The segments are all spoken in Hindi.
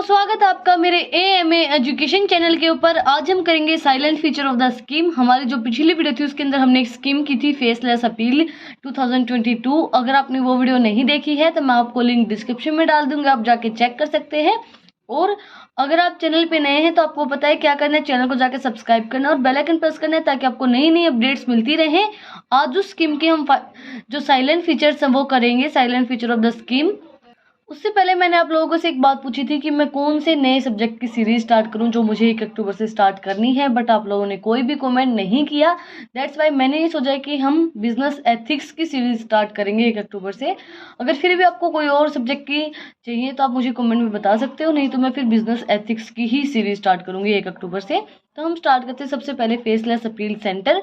स्वागत है आपका मेरे AMA एजुकेशन चैनल के ऊपर। आज हम करेंगे silent feature of the scheme. हमारी जो पिछली वीडियो थी उसके अंदर हमने एक स्कीम की थी फेसलेस अपील 2022। अगर आपने वो वीडियो नहीं देखी है तो मैं आपको लिंक डिस्क्रिप्शन में डाल दूंगा, आप जाके चेक कर सकते हैं। और अगर आप चैनल पे नए हैं तो आपको पता है क्या करना है, चैनल को जाके सब्सक्राइब करना और बेल आइकन प्रेस करना है ताकि आपको नई नई अपडेट्स मिलती रहें। आज उस स्कीम के हम जो साइलेंट फीचर्स हैं वो करेंगे, silent feature of the scheme. उससे पहले मैंने आप लोगों से एक बात पूछी थी कि मैं कौन से नए सब्जेक्ट की सीरीज स्टार्ट करूं जो मुझे 1 अक्टूबर से स्टार्ट करनी है, बट आप लोगों ने कोई भी कमेंट नहीं किया। दैट्स वाई मैंने ये सोचा कि हम बिजनेस एथिक्स की सीरीज स्टार्ट करेंगे 1 अक्टूबर से। अगर फिर भी आपको कोई और सब्जेक्ट की चाहिए तो आप मुझे कमेंट में बता सकते हो, नहीं तो मैं फिर बिजनेस एथिक्स की ही सीरीज स्टार्ट करूंगी 1 अक्टूबर से। तो हम स्टार्ट करते हैं सबसे पहले faceless appeal centre.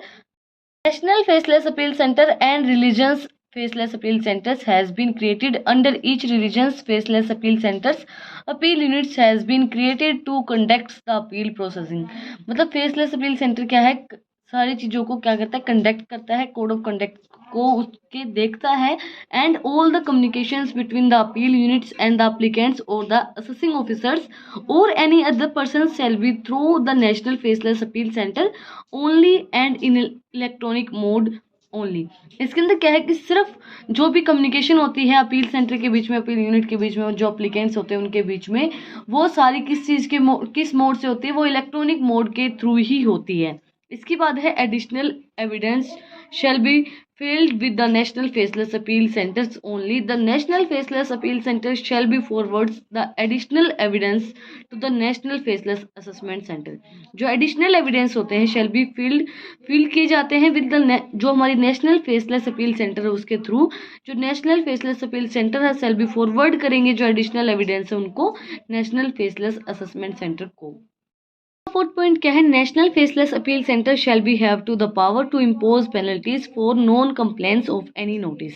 National Faceless Appeal Center and Religions Faceless Appeal Centers has been created under each religion's Faceless Appeal Centers. Appeal units has been created to conduct the appeal processing. मतलब Faceless Appeal Center क्या है, सारी चीज़ों को क्या करता है, कंडक्ट करता है, कोड ऑफ कंडक्ट को उसके देखता है। And all the communications between the appeal units and the applicants और द असेसिंग ऑफिसर्स और any other person shall be through the national faceless appeal centre only and in electronic mode only. इसके अंदर क्या है कि सिर्फ जो भी कम्युनिकेशन होती है अपील सेंटर के बीच में, अपील यूनिट के बीच में, जो अप्लीकेंट्स होते हैं उनके बीच में, वो सारी किस चीज़ के किस मोड से होती है, वो इलेक्ट्रॉनिक मोड के थ्रू ही होती है। इसके बाद है additional evidence shall be filed with the National Faceless Appeal Centers only. The National Faceless Appeal Center shall be forwards the additional evidence to the National Faceless Assessment Center. जो additional evidence होते हैं shall be fill किए जाते हैं with the जो हमारी National Faceless Appeal Center है उसके थ्रू। जो National Faceless Appeal Center है shall be forward करेंगे जो additional evidence है उनको National Faceless Assessment Center को। फोर्थ पॉइंट क्या है, national faceless appeal centre shall be have to the power to impose penalties for non complaints of any notice.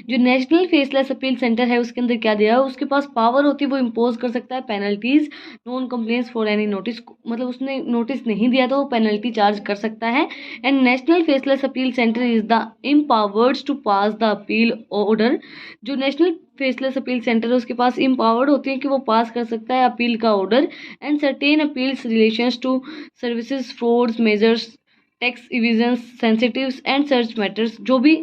जो नेशनल फेसलेस अपील सेंटर है उसके अंदर क्या दिया है, उसके पास पावर होती है, वो इम्पोज कर सकता है penalties non complaints for any notice. मतलब उसने नोटिस नहीं दिया तो वो पेनल्टी चार्ज कर सकता है। And national faceless appeal centre is the empowered to pass the appeal order. जो नेशनल फेसलेस अपील सेंटर है उसके पास इम्पावर्ड होती है कि वो पास कर सकता है अपील का order. And certain appeals relations to services frauds measures tax evasion sensitives and search matters, जो भी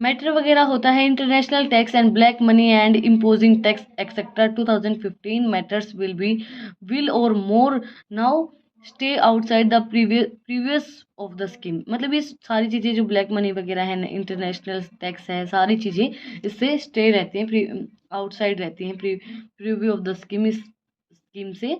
मैटर वगैरह होता है international tax and black money and imposing tax etcetera 2015 matters will और more now stay outside the previous of the scheme. मतलब ये सारी चीज़ें जो ब्लैक मनी वगैरह है, इंटरनेशनल टैक्स है, सारी चीज़ें इससे स्टे रहती हैं, आउटसाइड रहती हैं प्रीव्यू ऑफ द स्कीम, इस स्कीम से।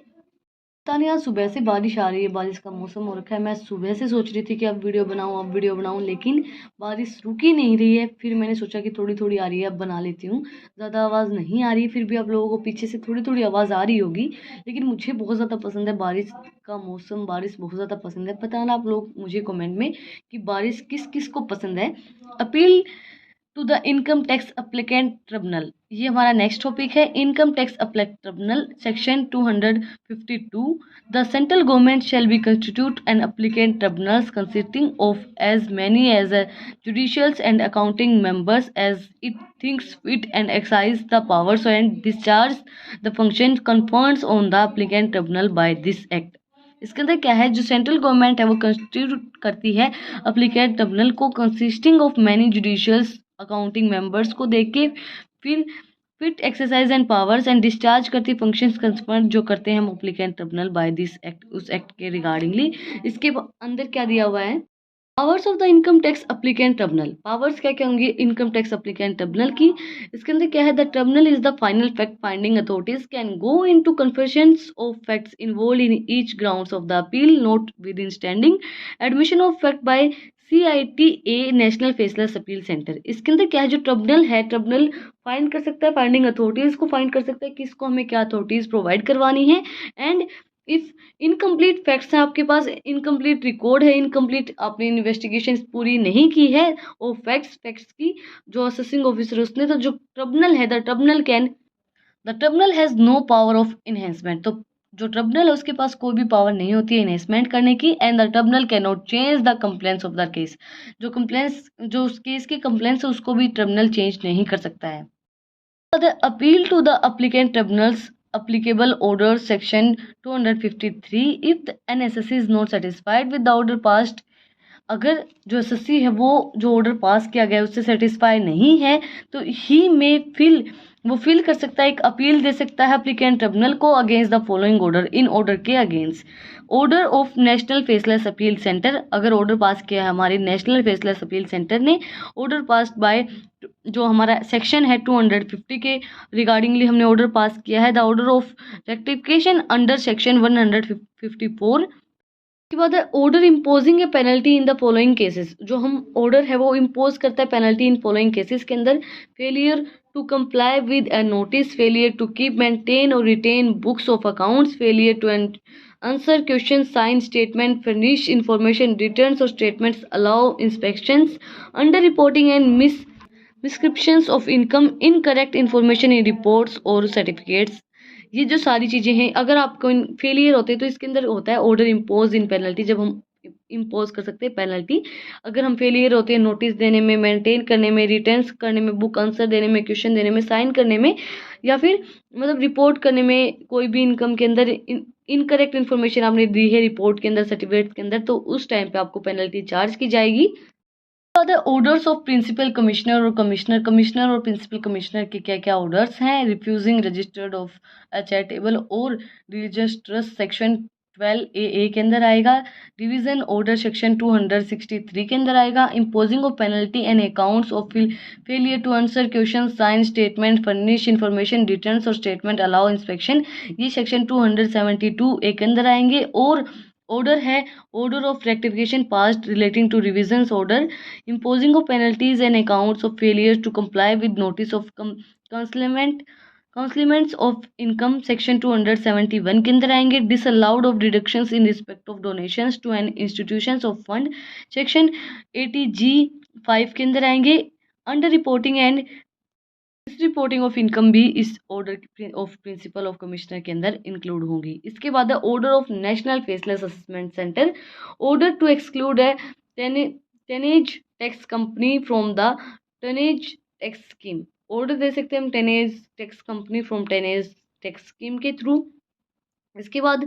पता नहीं आज सुबह से बारिश आ रही है, बारिश का मौसम हो रखा है। मैं सुबह से सोच रही थी कि अब वीडियो बनाऊं, लेकिन बारिश रुक ही नहीं रही है। फिर मैंने सोचा कि थोड़ी थोड़ी आ रही है, अब बना लेती हूँ। ज़्यादा आवाज़ नहीं आ रही, फिर भी आप लोगों को पीछे से थोड़ी थोड़ी आवाज़ आ रही होगी, लेकिन मुझे बहुत ज़्यादा पसंद है बारिश का मौसम, बारिश बहुत ज़्यादा पसंद है। पता ना आप लोग मुझे कमेंट में कि बारिश किस किस को पसंद है। Appeal to the income tax applicant tribunal, ये हमारा नेक्स्ट टॉपिक है। Income tax applicant tribunal section 252। The central government shall be constitute an applicant tribunals consisting of as many as judicials and accounting members as it thinks fit and excise the powers and discharge the function conferred on the applicant tribunal by this act. इसके अंदर क्या है, जो सेंट्रल गवर्नमेंट है वो कंस्टिट्यूट करती है अप्लीकेंट ट्रिब्यूनल को consisting of many judicials accounting members को देख के फिर fit exercise and powers and discharge करती फंक्शंस कंसर्न जो करते हैं हम applicant tribunal by this act, उस एक्ट के रिगार्डिंगली। इसके अंदर क्या दिया हुआ है, powers of the income tax applicant tribunal. Powers क्या क्या होंगी इनकम टैक्स अप्लीकेंट ट्रिब्यूनल की। इसके अंदर क्या है, the tribunal is the final fact finding authorities can go into confessions of facts involved in each grounds of the appeal not with in standing admission of fact bye CITA national faceless appeal centre. इसके अंदर क्या है, जो ट्रिब्यूनल है, ट्रिब्यूनल फाइंड कर सकता है, फाइंडिंग अथॉरिटीज को फाइंड कर सकता है किसको हमें क्या अथॉरिटीज प्रोवाइड करवानी है। एंड इफ इनकम्प्लीट फैक्ट्स हैं आपके पास, इनकम्प्लीट रिकॉर्ड है, इनकम्प्लीट आपने इन्वेस्टिगेशन पूरी नहीं की है और फैक्ट्स की जो असेसिंग ऑफिसर उसने, तो जो ट्रिब्यूनल है the tribunal has no power of enhancement. तो जो ट्रिब्यूनल है उसके पास कोई भी पावर नहीं होती है इन्हेंसमेंट करने की। And the tribunal can not change the complaints of the case. जो उस केस की कंप्लेंट्स है उसको भी ट्रिब्यूनल चेंज नहीं कर सकता है। The appeal to the applicant tribunals applicable order section 253 if the NSSC is not satisfied with the order passed। अगर जो एसएससी है वो जो ऑर्डर पास किया गया है उससे सेटिस्फाई नहीं है तो ही में वो फिल कर सकता है, एक अपील दे सकता है अप्लीकेंट ट्रिब्यूनल को अगेंस्ट द फॉलोइंग ऑर्डर, इन ऑर्डर के against. Order of national faceless appeal centre, अगर ऑर्डर पास किया है हमारी नेशनल फेसलेस अपील सेंटर ने, ऑर्डर पास बाय जो हमारा सेक्शन है 250 के रिगार्डिंगली हमने ऑर्डर पास किया है, the order of rectification under section 154। के बाद order imposing A penalty in the following cases, जो हम ऑर्डर है वो इम्पोज करता है पेनल्टी इन फॉलोइंग केसेस के अंदर, failure to comply with a notice, failure to keep maintain और retain books of accounts, failure to answer question, sign statement, furnish information, returns और statements, allow inspections, under reporting and miscriptions of income, incorrect information in reports और सर्टिफिकेट्स। ये जो सारी चीज़ें हैं अगर आपको फेलियर होते हैं तो इसके अंदर होता है ऑर्डर इम्पोज इन पेनल्टी, जब हम इम्पोज कर सकते हैं पेनल्टी अगर हम फेलियर होते हैं नोटिस देने में, मेंटेन करने में, रिटर्न्स करने में, बुक आंसर देने में, क्वेश्चन देने में, साइन करने में, या फिर मतलब रिपोर्ट करने में, कोई भी इनकम के अंदर इनकरेक्ट इन्फॉर्मेशन आपने दी है रिपोर्ट के अंदर, सर्टिफिकेट के अंदर, तो उस टाइम पे आपको पेनल्टी चार्ज की जाएगी। The orders of principal commissioner और कमिश्नर और प्रिंसिपल कमिश्नर के क्या क्या ऑर्डर्स हैं, refusing registered of a charitable और रिलीजियस ट्रस्ट सेक्शन 12AA के अंदर आएगा, डिवीजन ऑर्डर सेक्शन 263 के अंदर आएगा, imposing of penalty and accounts of failure to answer question, sign statement, furnish information, returns और स्टेटमेंट, अलाउ इंस्पेक्शन, ये सेक्शन 272A के अंदर आएंगे। और ऑर्डर है order of rectification passed relating to revisions order, imposing of penalties and accounts of failure to comply with notice of concealments of income section 271 के अंदर आएंगे, disallowed of deductions in respect of donations to an institutions of fund section 80G5 के अंदर आएंगे, under reporting and reporting of income भी इस order of principal of commissioner के अंदर इंक्लूड होंगी। इसके बाद order of national faceless assessment centre, order to exclude है tonnage tax company from the tonnage tax scheme, order दे सकते हैं हम tonnage tax company from tonnage tax scheme के थ्रू। इसके बाद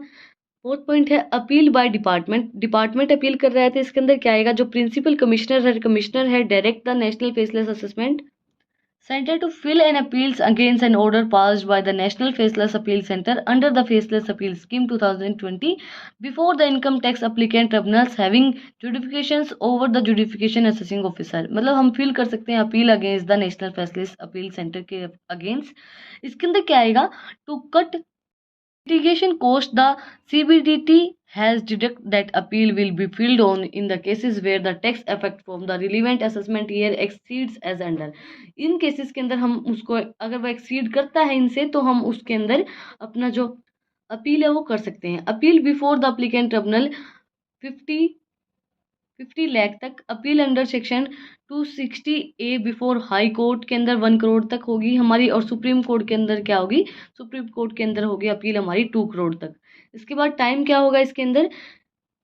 फोर्थ पॉइंट है अपील बाय डिपार्टमेंट अपील कर रहा है तो इसके अंदर क्या आएगा, जो प्रिंसिपल कमिश्नर है direct the national faceless assessment Center to fill an appeals against an order passed by the National Faceless Appeal Center under the Faceless Appeal Scheme 2020 before the income tax applicant tribunals having judications over the judication assessing officer। मतलब हम फिल कर सकते हैं appeal against the national faceless appeal centre के अगेंस्ट। इसके अंदर क्या आएगा, to cut litigation cost the CBDT has deduct that appeal will be filed on in the cases where the tax effect from the relevant assessment year exceeds as under। In cases के अंदर हम उसको अगर वो एक्सीड करता है इनसे तो हम उसके अंदर अपना जो अपील है वो कर सकते हैं। Appeal before the applicant tribunal 50 lakh तक, appeal under section 260A before high court के अंदर 1 करोड़ तक होगी हमारी, और सुप्रीम कोर्ट के अंदर क्या होगी, सुप्रीम कोर्ट के अंदर होगी अपील हमारी 2 करोड़ तक। इसके बाद टाइम क्या होगा इसके अंदर,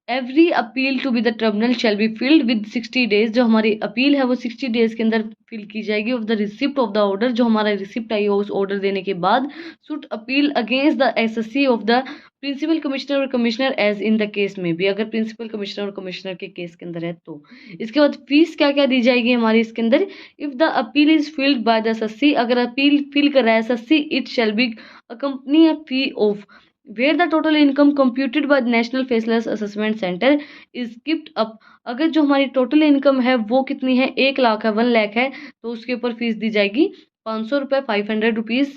every appeal to be the tribunal shall be filed with 60 days, जो हमारी अपील है वो 60 डेज के अंदर फिल की जाएगी of the receipt of the order, जो हमारा रिसिप्ट आई हो उस ऑर्डर देने के बाद। सुट appeal against the SSC of the principal commissioner और commissioner as in the case में भी, अगर प्रिंसिपल कमिश्नर और कमिश्नर के केस के अंदर है तो। इसके बाद फीस क्या क्या दी जाएगी हमारी इसके अंदर, if the appeal is filled by the assessee, अगर अपील फिल कर रहा है SSC, it shall be accompany a fee of where the total income computed by the National Faceless Assessment Center is kept up। अगर जो हमारी टोटल इनकम है वो कितनी है, 1 लाख है, 1 लाख है, तो उसके ऊपर फीस दी जाएगी 500 रुपये, 500 रुपीज़।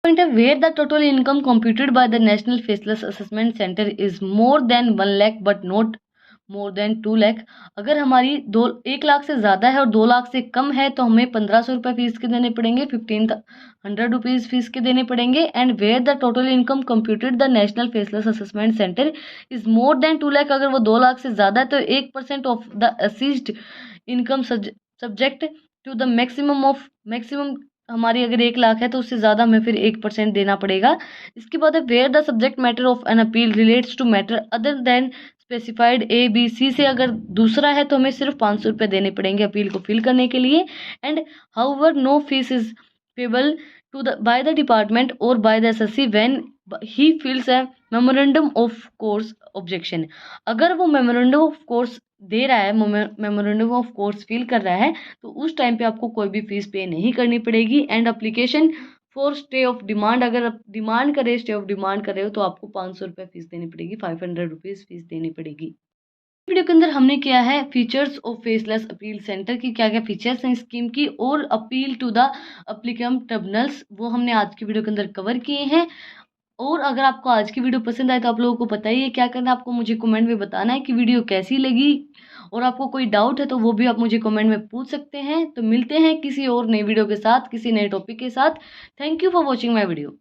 पॉइंट है where the total income computed by the national faceless assessment centre is more than 1 lakh but not more than 2 lakh. अगर हमारी 1 लाख से ज़्यादा है और 2 लाख से कम है तो हमें 1500 रुपये फीस के देने पड़ेंगे, 1500 रुपीज़ फीस के देने पड़ेंगे। And where the total income computed the national faceless assessment centre is more than 2 lakh, अगर वो 2 लाख से ज़्यादा है तो 1% of the assessed income subject to the maximum हमारी अगर 1 लाख है तो उससे ज़्यादा हमें फिर 1% देना पड़ेगा। इसके बाद है where the subject matter of an appeal relates to matter other than specified ABC से अगर दूसरा है तो हमें सिर्फ 500 रुपये देने पड़ेंगे अपील को फिल करने के लिए। And however no fees is payable by the department or by the SSC when he fills a memorandum of course objection। अगर वो मेमोरेंडम ऑफ कोर्स दे रहा है, मेमोरेंडम ऑफ कोर्स फिल कर रहा है, तो उस टाइम पे आपको कोई भी फीस पे नहीं करनी पड़ेगी। And application for stay of demand, अगर आप डिमांड करे, स्टे ऑफ डिमांड कर रहे हो, तो आपको 500 रुपये फीस देनी पड़ेगी, 500 रुपीज़ फीस देनी पड़ेगी। वीडियो के अंदर हमने किया है features of faceless appeal centre की, क्या क्या फीचर्स हैं स्कीम की, और appeal to the applicant tribunals, वो हमने आज की वीडियो के अंदर कवर किए हैं। और अगर आपको आज की वीडियो पसंद आए तो आप लोगों को पता ही है क्या करना है, आपको मुझे कमेंट में बताना है कि वीडियो कैसी लगी, और आपको कोई डाउट है तो वो भी आप मुझे कमेंट में पूछ सकते हैं। तो मिलते हैं किसी और नई वीडियो के साथ, किसी नए टॉपिक के साथ। Thank you for watching my video.